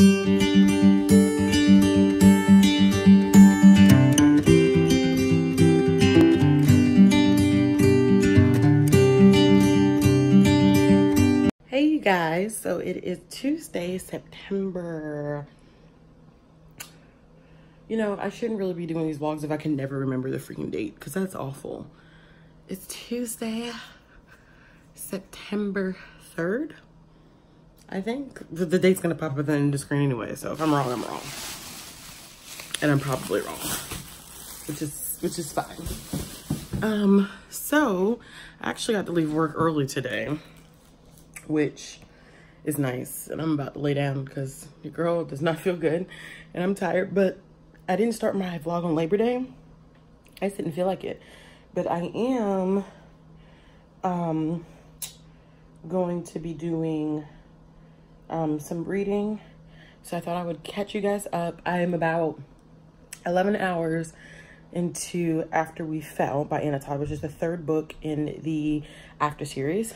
Hey you guys, so it is Tuesday, September. You know, I shouldn't really be doing these vlogs if I can never remember the freaking date, because that's awful. It's Tuesday, September 3rd, I think. The date's gonna pop up at the end of the screen anyway, so if I'm wrong, I'm wrong. And I'm probably wrong, which is fine. So I actually got to leave work early today, which is nice. And I'm about to lay down because your girl does not feel good and I'm tired. But I didn't start my vlog on Labor Day. I just didn't feel like it. But I am going to be doing some reading. So I thought I would catch you guys up. I am about 11 hours into After We Fell by Anna Todd, which is the third book in the After series.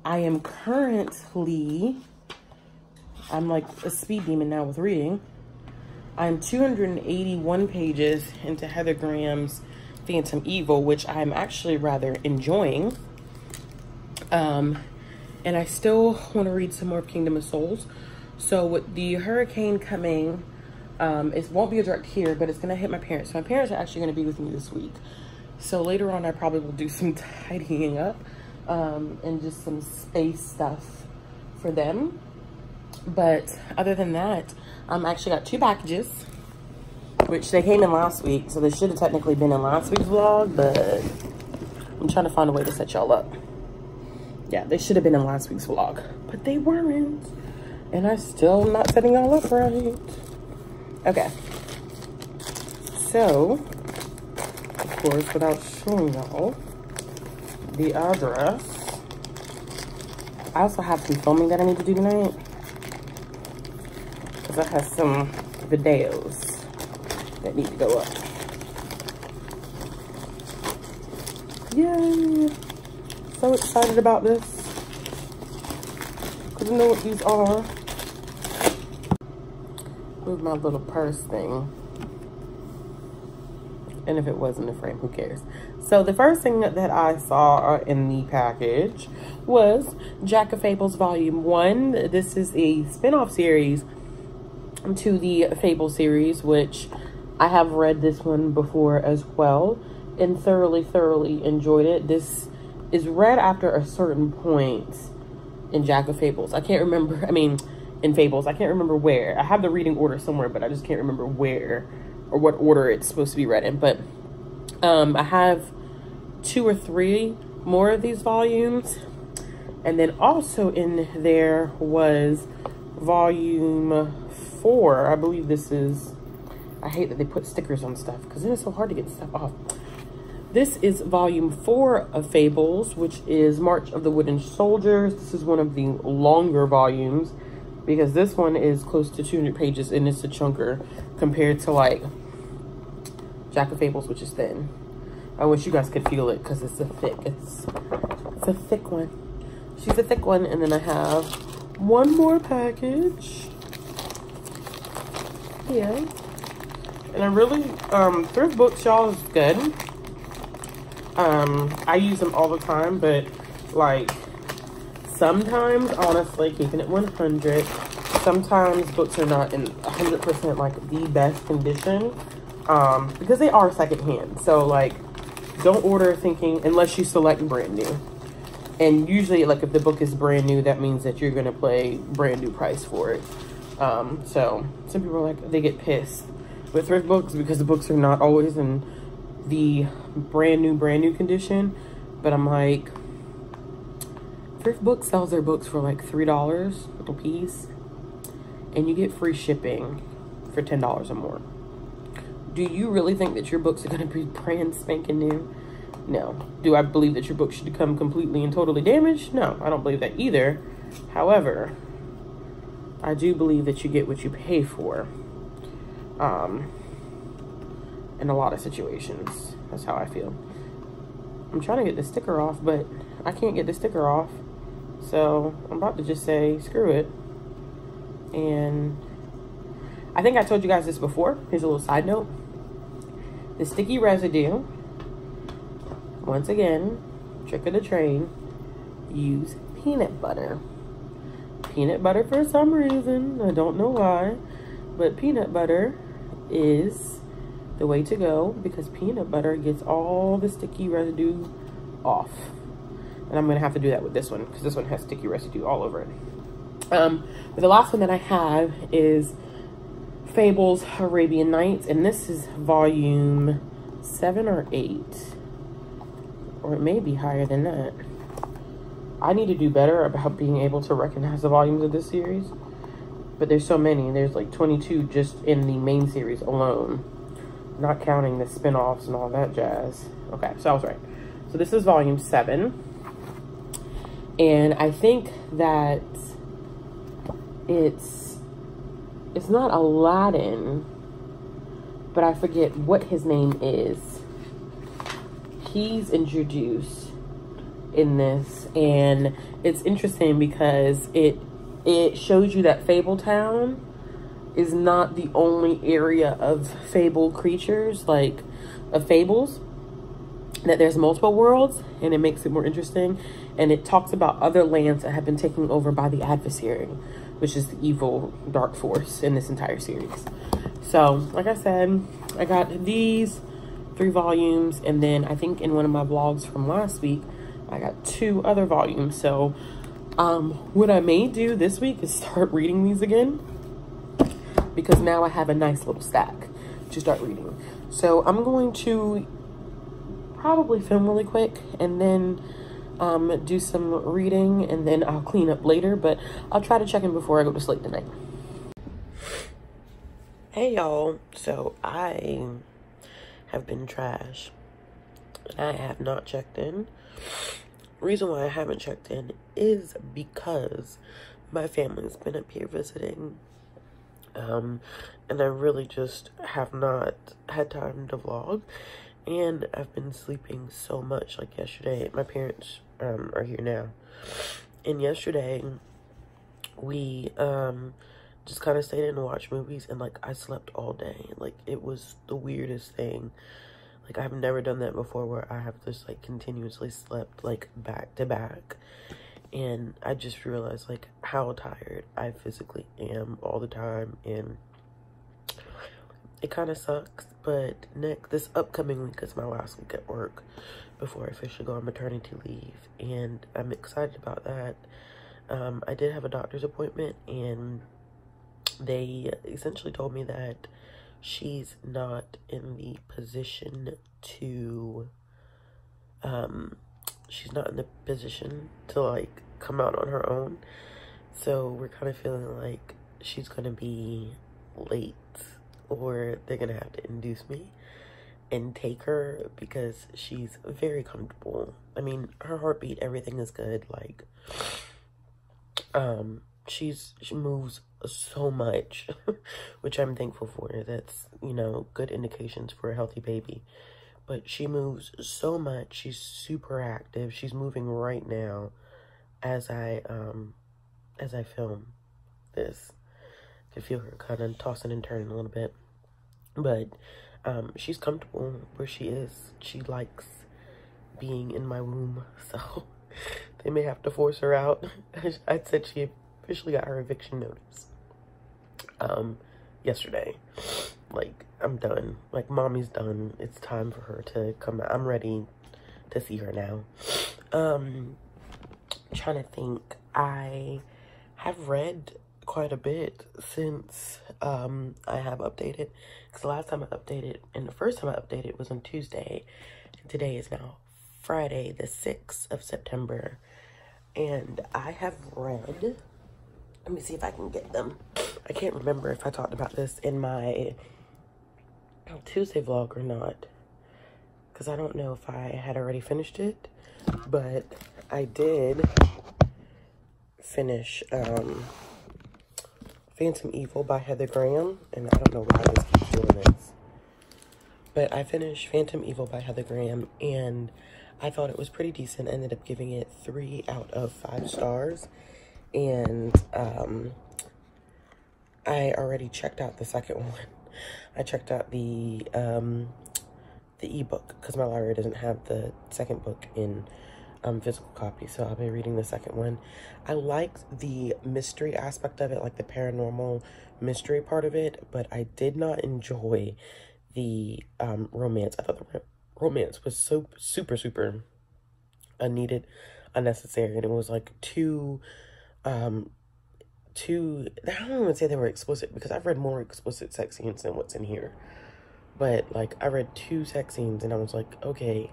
I am currently, I'm like a speed demon now with reading. I'm 281 pages into Heather Graham's Phantom Evil, which I'm actually rather enjoying. And I still want to read some more of Kingdom of Souls. So with the hurricane coming, it won't be a direct here, but it's going to hit my parents. So my parents are actually going to be with me this week. So later on, I probably will do some tidying up. And just some space stuff for them. But other than that, I actually got 2 packages, which they came in last week, so they should have technically been in last week's vlog, but I'm trying to find a way to set y'all up. Yeah, they should have been in last week's vlog, but they weren't, and I still am not setting y'all up right. Okay, so of course, without showing y'all the address, I also have some filming that I need to do tonight, because I have some videos that need to go up. Yay! So excited about this, because I know what these are. Move my little purse thing. And if it wasn't a frame, who cares? So the first thing that I saw in the package was Jack of Fables Volume 1. This is a spin-off series to the Fable series, which I have read this one before as well and thoroughly enjoyed it. This is read after a certain point in Jack of Fables. I can't remember, in Fables. I can't remember where. I have the reading order somewhere, but I just can't remember where or what order it's supposed to be read in. But I have 2 or 3 more of these volumes. And then also in there was volume 4. I believe this is, I hate that they put stickers on stuff because then it's so hard to get stuff off. This is volume 4 of Fables, which is March of the Wooden Soldiers. This is one of the longer volumes because this one is close to 200 pages and it's a chunker compared to like Jack of Fables, which is thin. I wish you guys could feel it because it's a thick one. She's a thick one. And then I have one more package. Yeah. And I really, thrift books, y'all, is good. I use them all the time, but like sometimes, honestly, keeping it 100, sometimes books are not in 100% like the best condition. Because they are secondhand. So like, don't order thinking, unless you select brand new. And usually like if the book is brand new, that means that you're going to pay brand new price for it. So some people are like, they get pissed with thrift books because the books are not always in the brand new condition. But I'm like, thrift book sells their books for like $3 a piece. And you get free shipping for $10 or more. Do you really think that your books are going to be brand spanking new? No. Do I believe that your book should come completely and totally damaged? No, I don't believe that either. However, I do believe that you get what you pay for. In a lot of situations. That's how I feel. I'm trying to get the sticker off, but I can't get the sticker off. So I'm about to just say, screw it. And I think I told you guys this before. Here's a little side note. The sticky residue, once again, trick of the trade, use peanut butter. Peanut butter for some reason, I don't know why, but peanut butter is the way to go because peanut butter gets all the sticky residue off. And I'm gonna have to do that with this one because this one has sticky residue all over it. But the last one that I have is Fables Arabian Nights, and this is volume 7 or 8, or it may be higher than that. I need to do better about being able to recognize the volumes of this series, but there's so many. There's like 22 just in the main series alone, not counting the spin-offs and all that jazz. Okay, so I was right. So this is volume 7, and I think that it's not Aladdin, but I forget what his name is. He's introduced in this, and it's interesting because it shows you that Fabletown is not the only area of fabled creatures, like of fables, that there's multiple worlds, and it makes it more interesting. And it talks about other lands that have been taken over by the adversary, which is the evil dark force in this entire series. So like I said, I got these 3 volumes, and then I think in one of my vlogs from last week I got 2 other volumes. So what I may do this week is start reading these again, because now I have a nice little stack to start reading. So I'm going to probably film really quick and then do some reading, and then I'll clean up later, but I'll try to check in before I go to sleep tonight. Hey y'all, so I have been trash. I have not checked in. Reason why I haven't checked in is because my family's been up here visiting, and I really just have not had time to vlog, and I've been sleeping so much. Like yesterday, my parents are here now, and yesterday we just kind of stayed in and watched movies, and like I slept all day. Like it was the weirdest thing. Like I've never done that before, where I have just like continuously slept like back to back, and I just realized like how tired I physically am all the time, and it kind of sucks. But this upcoming week is my last week at work before I officially go on maternity leave, and I'm excited about that. I did have a doctor's appointment, and they essentially told me that she's not in the position to, like come out on her own. So we're kind of feeling like she's going to be late, or they're going to have to induce me and take her, because she's very comfortable. I mean, her heartbeat, everything is good. Like, she moves so much, which I'm thankful for. That's, you know, good indications for a healthy baby. But she moves so much. She's super active. She's moving right now as I film this. I can feel her kind of tossing and turning a little bit. But she's comfortable where she is. She likes being in my womb, so they may have to force her out. I said she officially got her eviction notice yesterday. Like, I'm done. Like, mommy's done. It's time for her to come out. I'm ready to see her now. Trying to think. I have read quite a bit since I have updated, because the last time I updated and the first time I updated was on Tuesday, and today is now Friday the 6th of September, and I have read, let me see if I can get them. I can't remember if I talked about this in my Tuesday vlog or not, because I don't know if I had already finished it, but I did finish Phantom Evil by Heather Graham, and I don't know why this keeps doing this, but I finished Phantom Evil by Heather Graham, and I thought it was pretty decent. I ended up giving it 3 out of 5 stars, and I already checked out the second one. I checked out the ebook because my library doesn't have the second book in physical copy, so I'll be reading the second one. I liked the mystery aspect of it, like the paranormal mystery part of it, but I did not enjoy the romance. I thought the romance was so super unneeded, unnecessary, and it was like too I don't even say they were explicit, because I've read more explicit sex scenes than what's in here. But, like, I read 2 sex scenes, and I was like, okay,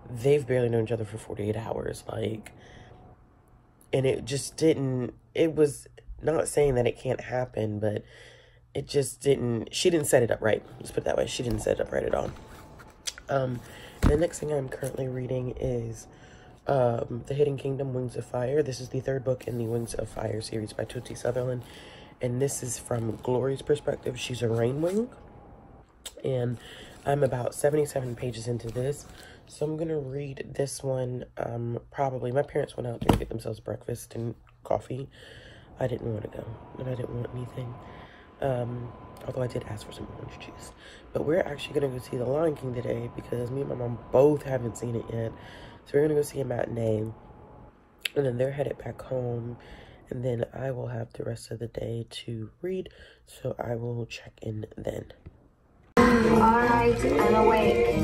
they've barely known each other for 48 hours. Like, and it just didn't, it was not saying that it can't happen, but it just didn't, she didn't set it up right. Let's put it that way. She didn't set it up right at all. The next thing I'm currently reading is The Hidden Kingdom, Wings of Fire. This is the 3rd book in the Wings of Fire series by Toti Sutherland. And this is from Glory's perspective. She's a Rainwing. And I'm about 77 pages into this. So I'm going to read this one. Probably, my parents went out there to get themselves breakfast and coffee. I didn't want to go, and I didn't want anything. Although I did ask for some orange juice. But we're actually going to go see The Lion King today because me and my mom both haven't seen it yet. So we're going to go see a matinee. And then they're headed back home. And then I will have the rest of the day to read. So I will check in then. Alright, I'm awake.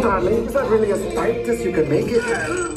Darling, is that really as tight as you can make it? Hello.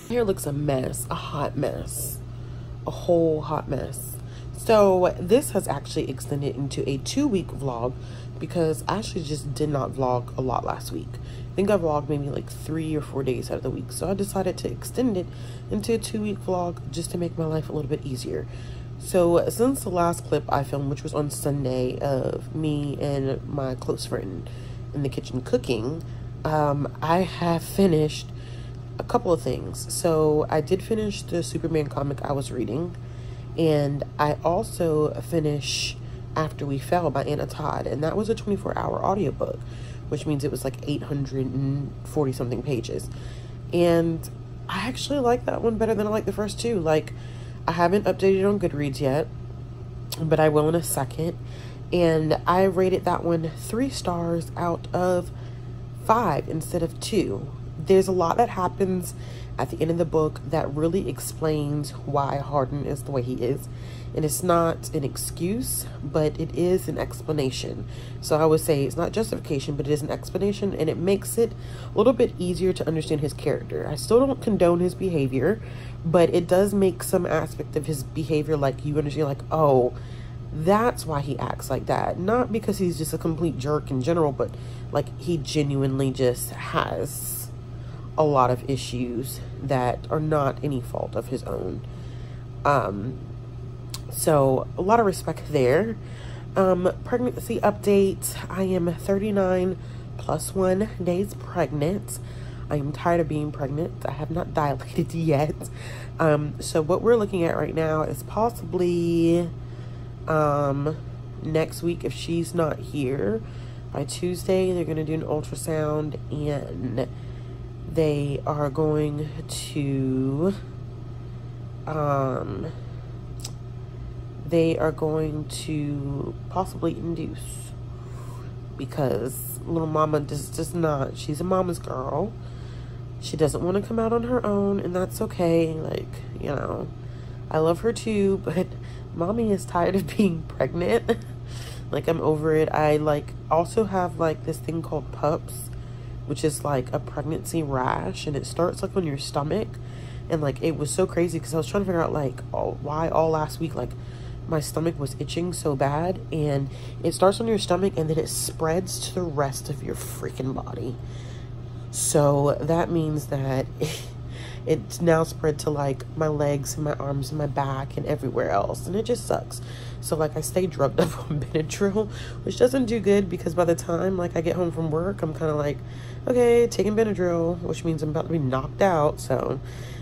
Here looks a mess, a hot mess, a whole hot mess. So this has actually extended into a 2-week vlog because I actually just did not vlog a lot last week. I think I vlogged maybe like 3 or 4 days out of the week. So I decided to extend it into a 2-week vlog just to make my life a little bit easier. So since the last clip I filmed, which was on Sunday, of me and my close friend in the kitchen cooking, I have finished a couple of things. So I did finish the Superman comic I was reading, and I also finished After We Fell by Anna Todd, and that was a 24-hour audiobook, which means it was like 840 something pages. And I actually like that one better than I like the first 2. Like, I haven't updated on Goodreads yet, but I will in a second. And I rated that one 3 stars out of 5 instead of 2. There's a lot that happens at the end of the book that really explains why Hardin is the way he is. And it's not an excuse, but it is an explanation. So I would say it's not justification, but it is an explanation, and it makes it a little bit easier to understand his character. I still don't condone his behavior, but it does make some aspect of his behavior like you understand, like, oh, that's why he acts like that. Not because he's just a complete jerk in general, but like he genuinely just has a lot of issues that are not any fault of his own. So a lot of respect there. Pregnancy update. I am 39 plus 1 days pregnant. I am tired of being pregnant. I have not dilated yet. So what we're looking at right now is possibly next week, if she's not here by Tuesday, they're going to do an ultrasound, and they are going to possibly induce, because little mama just not, she's a mama's girl. She doesn't want to come out on her own, and that's okay. Like, you know, I love her too, but mommy is tired of being pregnant. Like, I'm over it. I like also have like this thing called PUPS, which is like a pregnancy rash, and it starts like on your stomach. And like, it was so crazy because I was trying to figure out like why all last week like my stomach was itching so bad, and it starts on your stomach and then it spreads to the rest of your freaking body. So that means that it's now spread to like my legs and my arms and my back and everywhere else, and it just sucks. So like, I stay drugged up on Benadryl, which doesn't do good, because by the time like I get home from work, I'm kind of like, okay, taking Benadryl, which means I'm about to be knocked out. So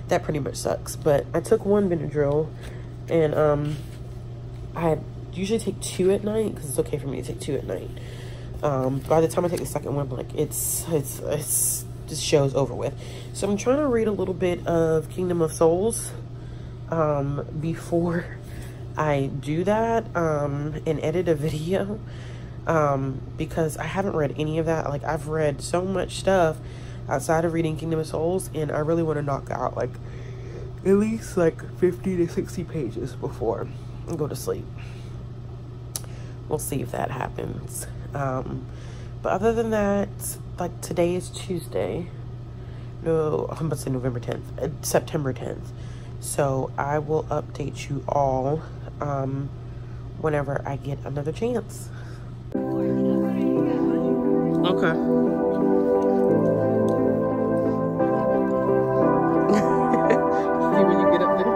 that pretty much sucks. But I took one Benadryl, and I usually take 2 at night, because it's okay for me to take 2 at night. By the time I take the second one, like, it's this show's over with. So I'm trying to read a little bit of Kingdom of Souls before I do that, and edit a video, because I haven't read any of that. Like, I've read so much stuff outside of reading Kingdom of Souls, and I really want to knock out like at least like 50 to 60 pages before I go to sleep. We'll see if that happens. But other than that, like, today is Tuesday. No, I'm about to say November 10th, September 10th. So I will update you all whenever I get another chance. Okay. See when you get up there.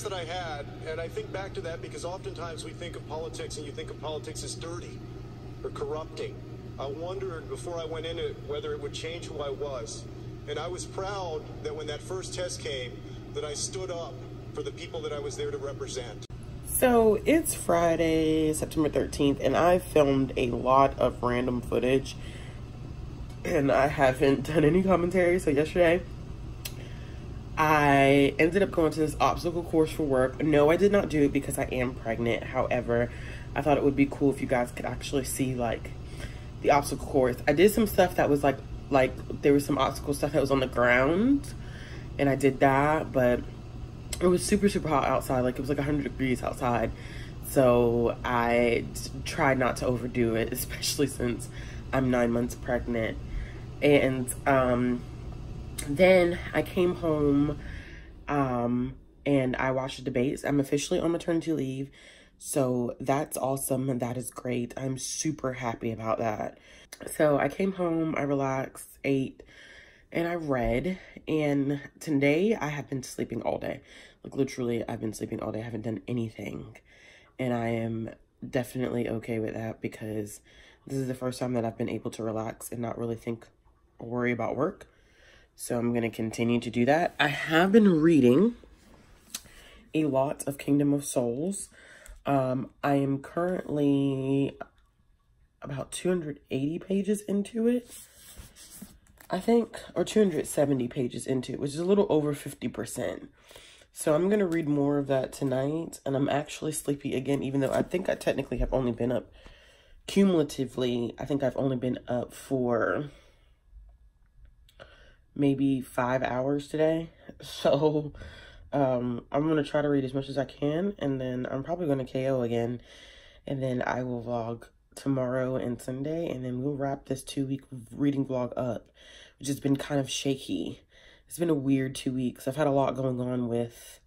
That I had, and I think back to that because oftentimes we think of politics and you think of politics as dirty or corrupting. I wondered before I went in it whether it would change who I was, and I was proud that when that first test came that I stood up for the people that I was there to represent. So it's Friday, September 13th, and I filmed a lot of random footage, and I haven't done any commentary. So yesterday I ended up going to this obstacle course for work. No, I did not do it because I am pregnant. However, I thought it would be cool if you guys could actually see like the obstacle course. I did some stuff that was like there was some obstacle stuff that was on the ground, and I did that, but it was super, super hot outside. Like, it was like 100 degrees outside. So I tried not to overdo it, especially since I'm 9 months pregnant. And then I came home and I watched the debates. I'm officially on maternity leave, so that's awesome and that is great. I'm super happy about that. So I came home, I relaxed, ate, and I read. And today I have been sleeping all day. Like, literally, I've been sleeping all day. I haven't done anything, and I am definitely okay with that, because this is the first time that I've been able to relax and not really think or worry about work. So I'm going to continue to do that. I have been reading a lot of Kingdom of Souls. I am currently about 280 pages into it, I think, or 270 pages into it, which is a little over 50%. So I'm going to read more of that tonight, and I'm actually sleepy again, even though I think I technically have only been up, cumulatively, I think I've only been up for maybe 5 hours today. So I'm going to try to read as much as I can, and then I'm probably going to KO again And then I will vlog tomorrow and Sunday. And then we'll wrap this 2-week reading vlog up, which has been kind of shaky. It's been a weird 2 weeks. I've had a lot going on with,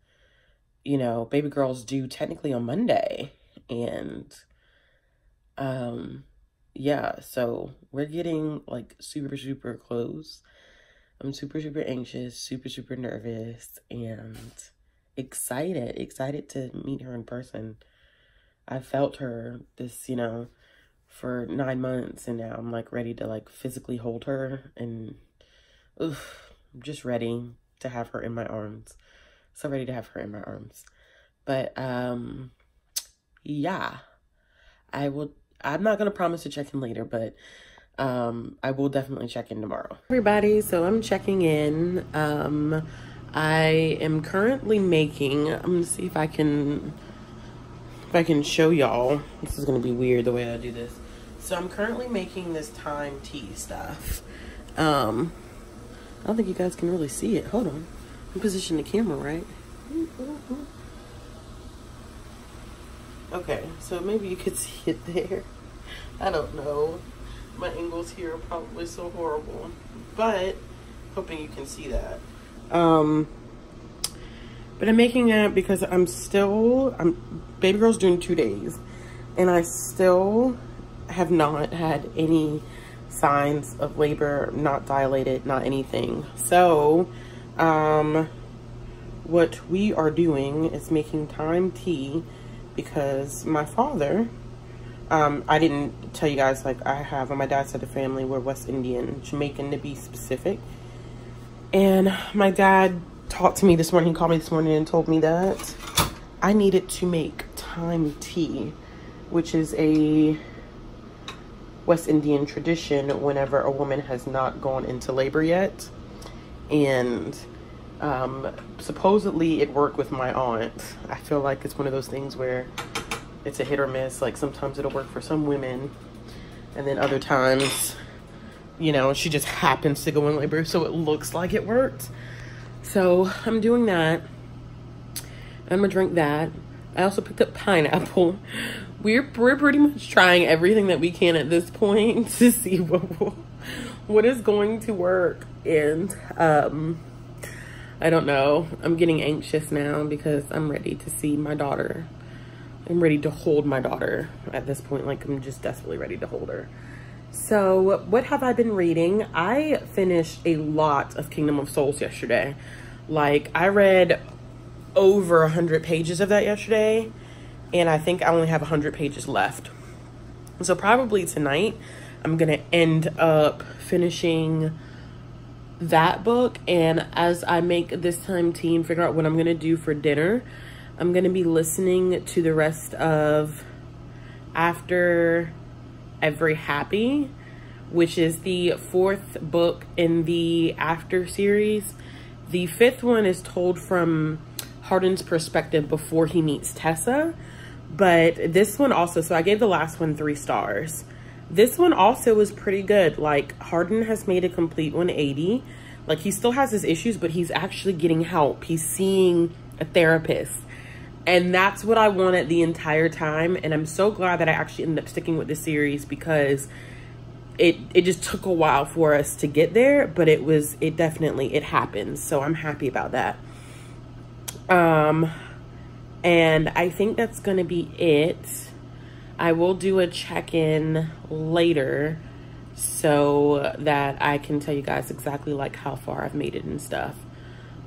you know, baby girl's due technically on Monday. And, yeah, so we're getting like super, super close. I'm super, super anxious, super, super nervous, and excited to meet her in person. I felt her this, you know, for 9 months, and now I'm like ready to like physically hold her, and I'm just ready to have her in my arms. So ready to have her in my arms. But yeah, I'm not gonna promise to check in later, but I will definitely check in tomorrow. Everybody, so I'm checking in. I am currently making, I'm gonna see if I can show y'all. This is gonna be weird the way I do this. So I'm currently making this thyme tea stuff. I don't think you guys can really see it. Hold on. I'm positioning the camera right. Okay, so maybe you could see it there. I don't know. My angles here are probably so horrible, but hoping you can see that. But I'm making that because baby girl's doing 2 days, and I still have not had any signs of labor, not dilated, not anything. So, what we are doing is making thyme tea because my father, I didn't tell you guys, like I have on my dad's side of the family, we're West Indian, Jamaican to be specific. And my dad talked to me this morning, he called me this morning and told me that I needed to make thyme tea, which is a West Indian tradition whenever a woman has not gone into labor yet. And supposedly it worked with my aunt. I feel like it's one of those things where it's a hit or miss. Like sometimes it'll work for some women, and then other times, you know, she just happens to go in labor, so it looks like it worked. So I'm doing that. I'm gonna drink that. I also picked up pineapple. We're pretty much trying everything that we can at this point to see what is going to work. And I don't know. I'm getting anxious now because I'm ready to see my daughter. I'm ready to hold my daughter at this point. Like, I'm just desperately ready to hold her. So what have I been reading? I finished a lot of Kingdom of Souls yesterday. Like, I read over 100 pages of that yesterday, and I think I only have 100 pages left. So probably tonight I'm gonna end up finishing that book, and as I make this thyme tea and figure out what I'm gonna do for dinner, I'm gonna be listening to the rest of After Every Happy, which is the 4th book in the After series. The 5th one is told from Hardin's perspective before he meets Tessa, but this one also, so I gave the last one 3 stars. This one also was pretty good. Like, Hardin has made a complete 180. Like, he still has his issues, but he's actually getting help. He's seeing a therapist. And that's what I wanted the entire time. And I'm so glad that I actually ended up sticking with this series, because it just took a while for us to get there, but it definitely happened. So I'm happy about that. And I think that's gonna be it. I will do a check-in later so that I can tell you guys exactly like how far I've made it and stuff.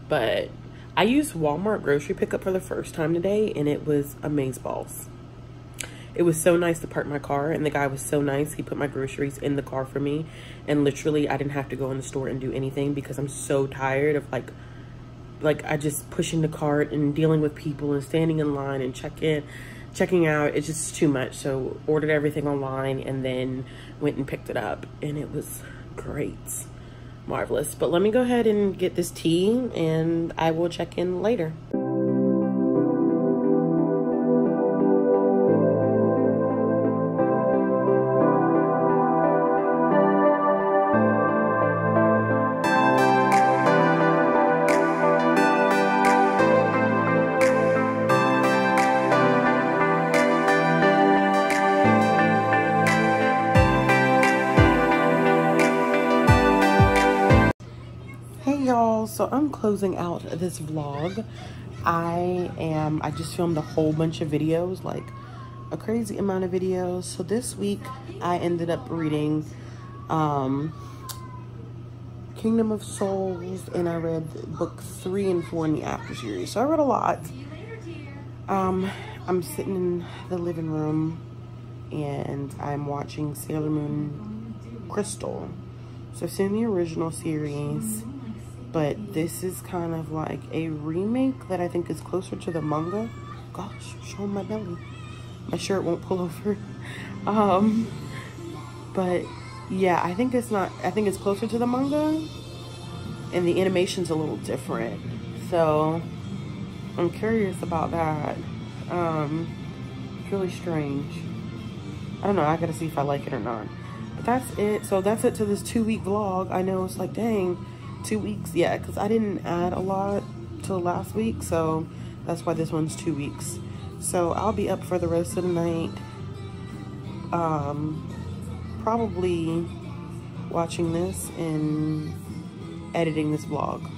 But I used Walmart grocery pickup for the first time today, and it was amazeballs. It was so nice to park my car, and the guy was so nice. He put my groceries in the car for me, and literally I didn't have to go in the store and do anything because I'm so tired of like I just pushing the cart and dealing with people and standing in line and checking out. It's just too much. So ordered everything online and then went and picked it up, and it was great. Marvelous. But let me go ahead and get this tea, and I will check in later. y'all, so I'm closing out this vlog. I just filmed a whole bunch of videos, like a crazy amount of videos. So this week I ended up reading Kingdom of Souls, and I read book 3 and 4 in the after series. So I read a lot. I'm sitting in the living room and I'm watching Sailor Moon Crystal. So I've seen the original series, but this is kind of like a remake that I think is closer to the manga. Gosh, showing my belly. My shirt won't pull over. But yeah, I think it's closer to the manga, and the animation's a little different. So I'm curious about that. It's really strange. I don't know, I gotta see if I like it or not. But that's it. So that's it to this 2-week vlog. I know it's like, dang, 2 weeks. Yeah, because I didn't add a lot till last week, so that's why this one's 2 weeks. So I'll be up for the rest of the night. Probably watching this and editing this vlog.